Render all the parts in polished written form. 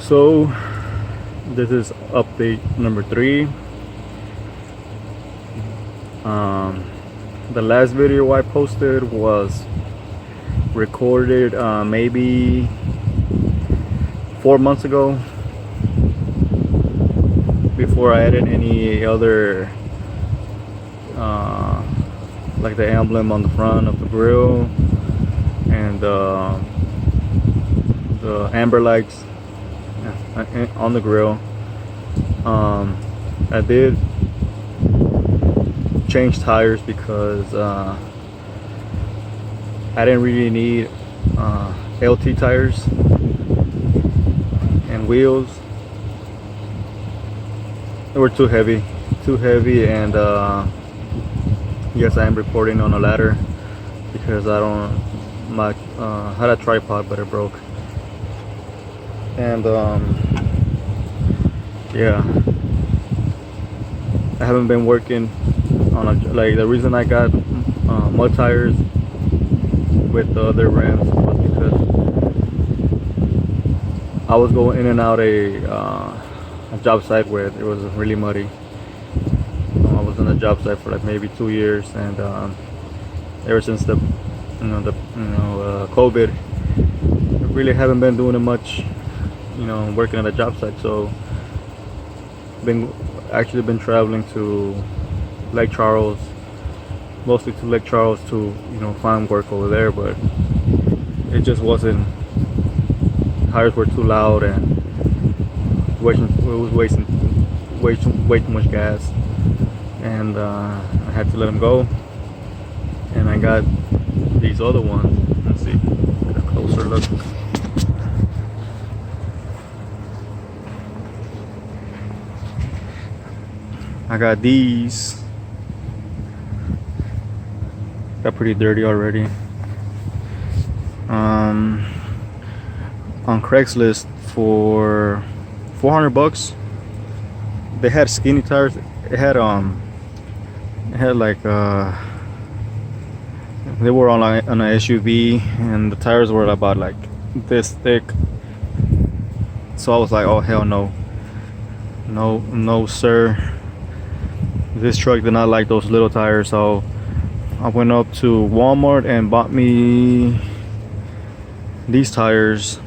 So this is update number 3. The last video I posted was recorded maybe 4 months ago, before I added any other like the emblem on the front of the grill and the amber lights on the grill. I did change tires because I didn't really need LT tires and wheels. They were too heavy, and yes, I am recording on a ladder because I had a tripod, but it broke. And yeah, I haven't been working on like the reason I got mud tires with the other rims was because I was going in and out a job site where it was really muddy. I was on a job site for like maybe 2 years, and ever since the COVID, I really haven't been doing much, working at a job site. So been traveling to Lake Charles, mostly to Lake Charles to find work over there, but it just wasn't. Tires were too loud and it was wasting way too much gas, and I had to let them go. And I got these other ones. Let's see, get a closer look. I got these. Got pretty dirty already. On Craigslist for $400. They had skinny tires. It had like they were on an SUV, and the tires were about like this thick. So I was like, oh hell no, no sir. This truck did not like those little tires. So I went up to Walmart and bought me these tires.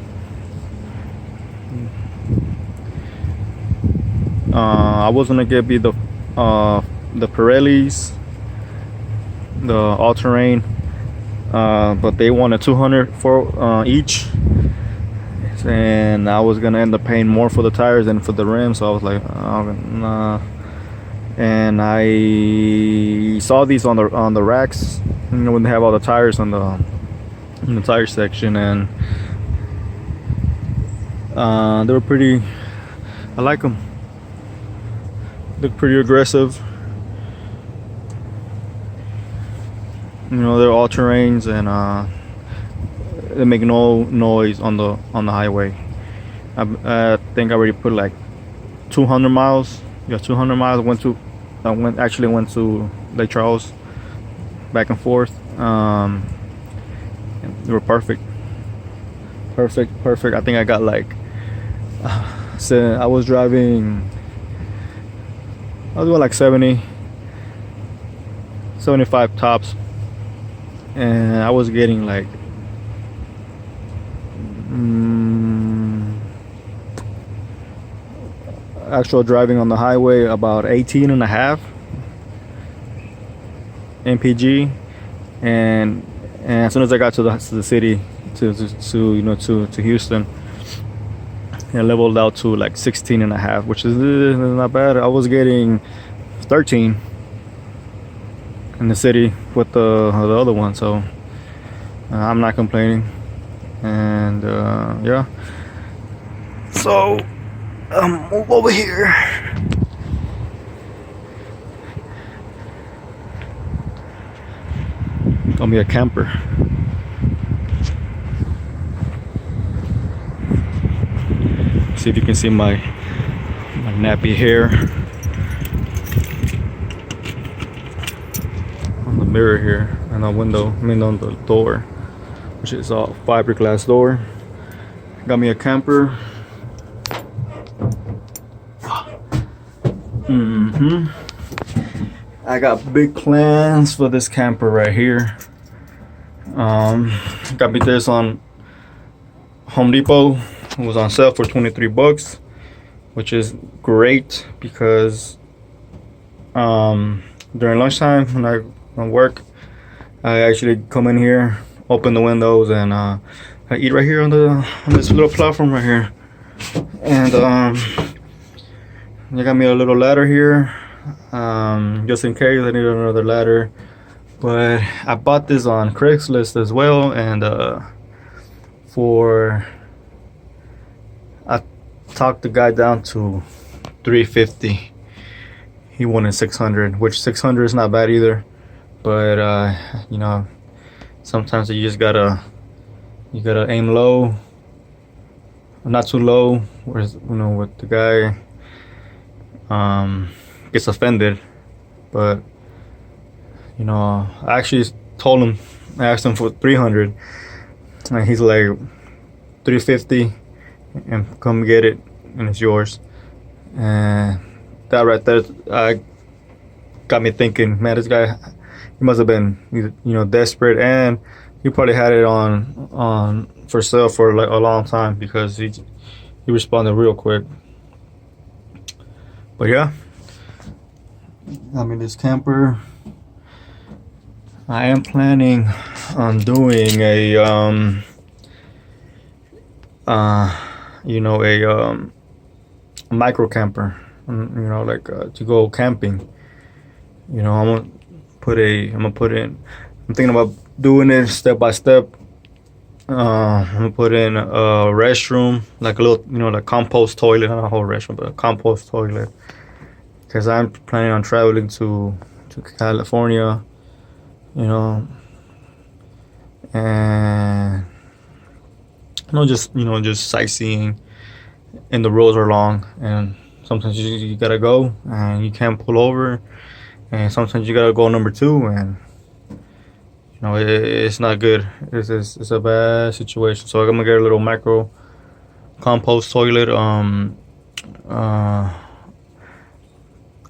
I was gonna get the Pirellis, the all-terrain, but they wanted $200 for each, and I was gonna end up paying more for the tires than for the rims. So I was like, oh, nah. And I saw these on the racks, when they have all the tires in the tire section, and they were pretty. I like them. Look pretty aggressive. They're all terrains, and they make no noise on the highway. I think I already put like 200 miles. Yeah, 200 miles. I went to Lake Charles, back and forth. They were perfect. I think I got like. So I was driving. I was doing like 75 tops, and I was getting like actual driving on the highway about 18 and a half mpg, and as soon as I got to the city, to Houston, it leveled out to like 16 and a half, which is not bad. I was getting 13 in the city with the other one, so I'm not complaining. And yeah, so move over here. Gonna be a camper. See if you can see my nappy hair on the mirror here, and the window, on the door, which is a fiberglass door. Got me a camper. I got big plans for this camper right here. Got me this on Home Depot. It was on sale for 23 bucks, which is great because during lunchtime when I work, I actually come in here, open the windows, and I eat right here on this little platform right here. And they got me a little ladder here, just in case I need another ladder. But I bought this on Craigslist as well, and I talked the guy down to $350. He wanted $600, which $600 is not bad either. But you know, sometimes you just gotta aim low, not too low, whereas with the guy gets offended. But I actually told him, I asked him for 300, and he's like 350, and come get it, and it's yours. And that right there got me thinking, man, this guy, he must have been desperate, and he probably had it on for sale for like a long time, because he responded real quick. But yeah, I mean, this camper, I am planning on doing a micro camper, like to go camping. I'm thinking about doing it step by step. I'm gonna put in a restroom, like a little, like compost toilet, not a whole restroom, but a compost toilet, because I'm planning on traveling to California, and just sightseeing, and the roads are long, and sometimes you gotta go and you can't pull over, and sometimes you gotta go number two, and it's not good. It's a bad situation. So I'm gonna get a little micro compost toilet,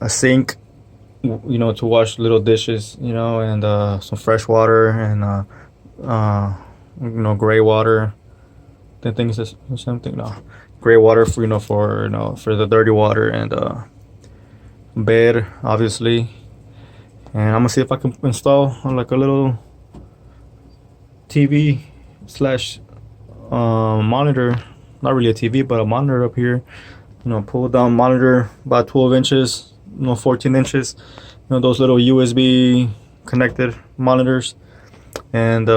a sink, to wash little dishes, and some fresh water, and gray water. I think it's the same thing. No, gray water for for the dirty water, and bed, obviously. And I'm gonna see if I can install like a little TV slash monitor, not really a TV, but a monitor up here. Pull down monitor about 12 inches, 14 inches. Those little USB connected monitors. And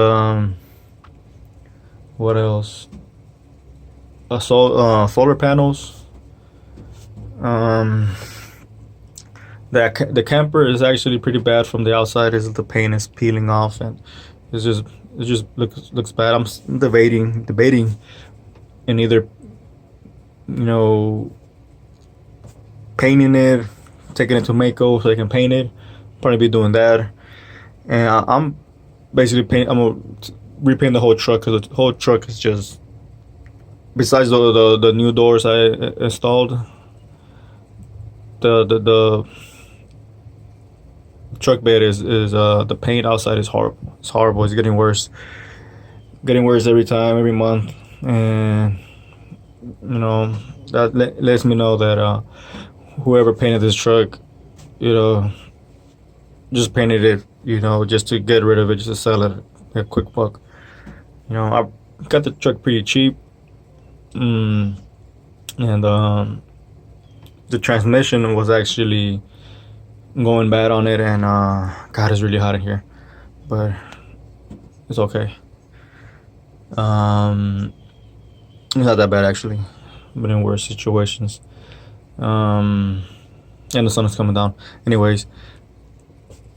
what else? Solar panels. The camper is actually pretty bad from the outside. Is the paint is peeling off, and it just looks bad. I'm debating in either painting it, taking it to Mako so they can paint it. Probably be doing that, and I'm basically I'm gonna repaint the whole truck, because the whole truck is just, besides the new doors I installed, the truck bed is the paint outside is horrible. It's horrible. It's getting worse every time, every month, and that lets me know that whoever painted this truck, just painted it, just to get rid of it, just to sell it a quick buck. I got the truck pretty cheap, and the transmission was actually going bad on it, and God, it's really hot in here, but it's okay. It's not that bad, actually, but in worse situations. And the sun is coming down. Anyways,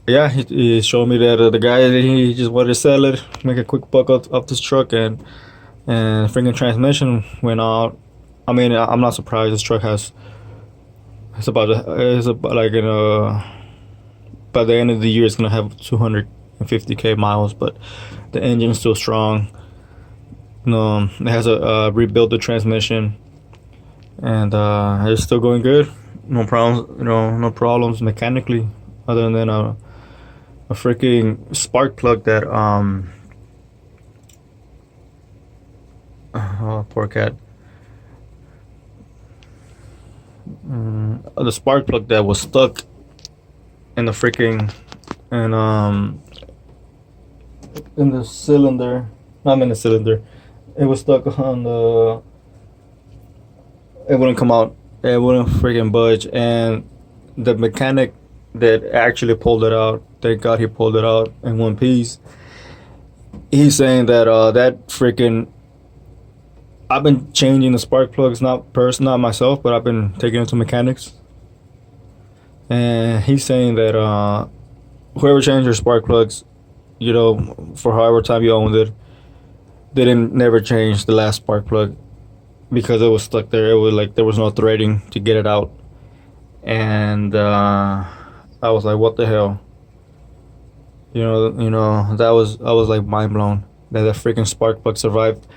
yeah, he showed me that the guy, he just wanted to sell it, make a quick buck off this truck, and freaking transmission went out. I mean, I'm not surprised. This truck has, it's about like by the end of the year it's gonna have 250k miles, but the engine's still strong. It has a rebuilt the transmission, and it's still going good. no problems, no problems mechanically, other than a freaking spark plug that oh, poor cat. The spark plug that was stuck in the freaking and in the cylinder, not in the cylinder. It was stuck on the. It wouldn't come out. It wouldn't freaking budge, and the mechanic that actually pulled it out. Thank God he pulled it out in one piece. He's saying that that freaking. I've been changing the spark plugs, not myself, but I've been taking it to mechanics. And he's saying that whoever changed your spark plugs, for however time you owned it, they didn't never change the last spark plug because it was stuck there. It was like there was no threading to get it out, and I was like, what the hell? That was I was like mind blown that that freaking spark plug survived.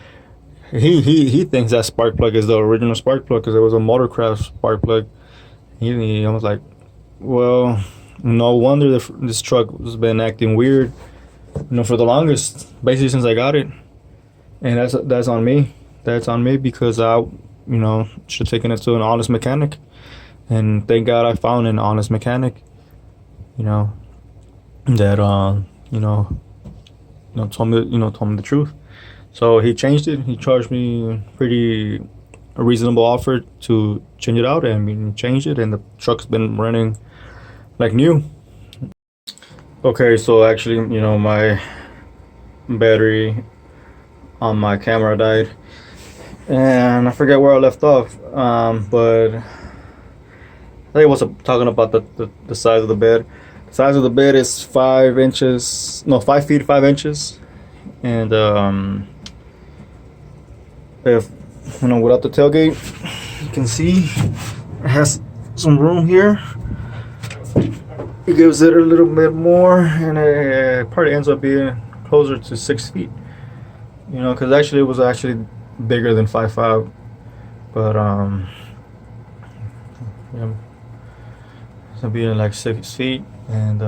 He thinks that spark plug is the original spark plug because it was a Motorcraft spark plug. He was like, well, no wonder this truck has been acting weird, for the longest, basically since I got it, and that's on me. That's on me because I, should have taken it to an honest mechanic, and thank God I found an honest mechanic. That told me the truth. So he changed it. He charged me pretty a reasonable offer to change it out, and we changed it, and the truck's been running like new. Okay, so actually, my battery on my camera died, and I forget where I left off. But I think I was talking about the size of the bed. The size of the bed is 5 feet 5 inches, and if without the tailgate, you can see it has some room here. It gives it a little bit more, and it probably ends up being closer to 6 feet. Because actually it was actually bigger than 5'5", but yeah, it's being like 6 feet, and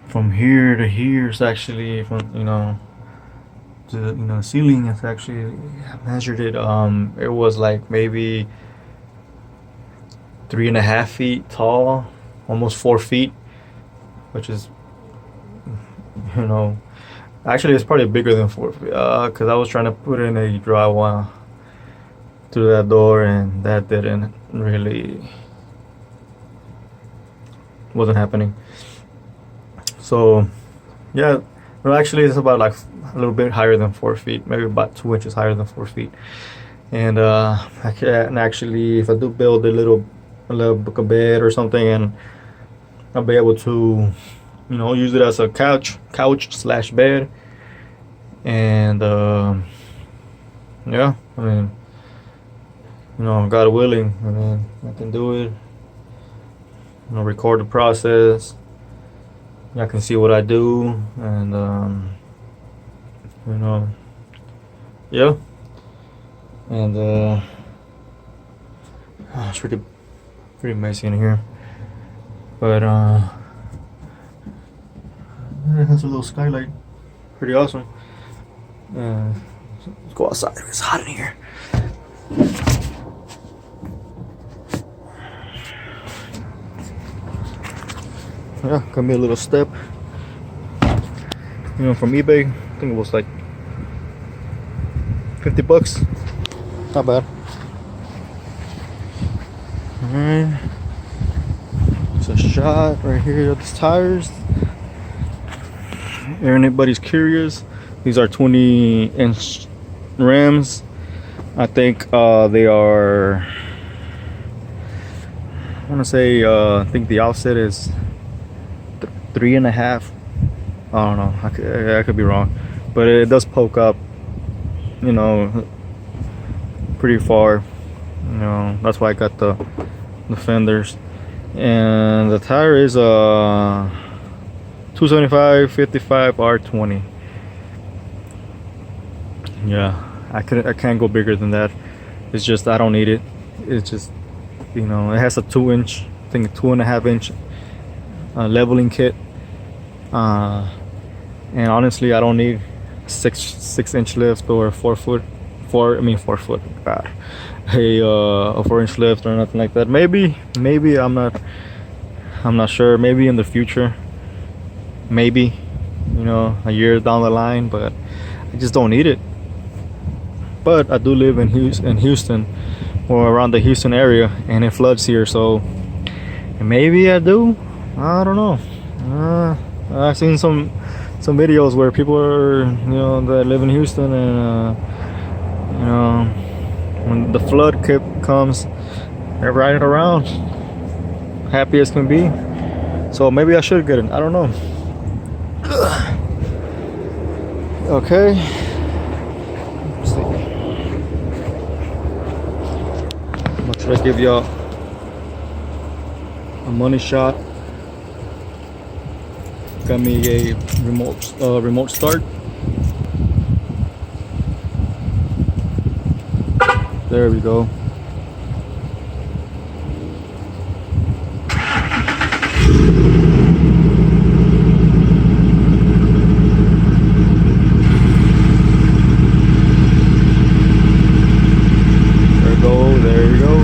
from here to here is actually from to the ceiling. It's actually I measured it. It was like maybe 3.5 feet tall, almost 4 feet, which is actually it's probably bigger than 4 feet. Because I was trying to put in a drywall through that door, and that didn't really wasn't happening. So yeah, well, actually it's about like a little bit higher than 4 feet, maybe about 2 inches higher than 4 feet. And I can actually, if I do build a little bed or something, and I'll be able to use it as a couch slash bed. And yeah, I mean, God willing, I mean, I can do it. Record the process. I can see what I do, and yeah, and it's pretty messy in here, but it has a little skylight, pretty awesome. Let's go outside. It's hot in here. Yeah, got me a little step. From eBay. I think it was like $50. Not bad. Alright. It's a shot right here of these tires. If anybody's curious, these are 20-inch rims. I think they are. I want to say. I think the offset is 3.5. I don't know. I could be wrong, but it does poke up. Pretty far. That's why I got the fenders, and the tire is 275 55 R20. Yeah, I can't go bigger than that. It's just I don't need it. It's just You know, it has a 2 inch, I think a 2.5 inch leveling kit. And honestly, I don't need 6 inch lift or 4 foot, 4 foot. God, a 4 inch lift or nothing like that. Maybe I'm not sure. Maybe in the future, maybe, you know, a year down the line. But I just don't need it. But I do live in Houston, or around the Houston area, and it floods here, so maybe I do. I don't know. I've seen some videos where people are, you know, that live in Houston, and you know, when the flood comes, they're riding around happy as can be. So maybe I should get it. I don't know. Okay. Let's see. I'm gonna try to give y'all a money shot. Got me a remote start. There we go. There we go.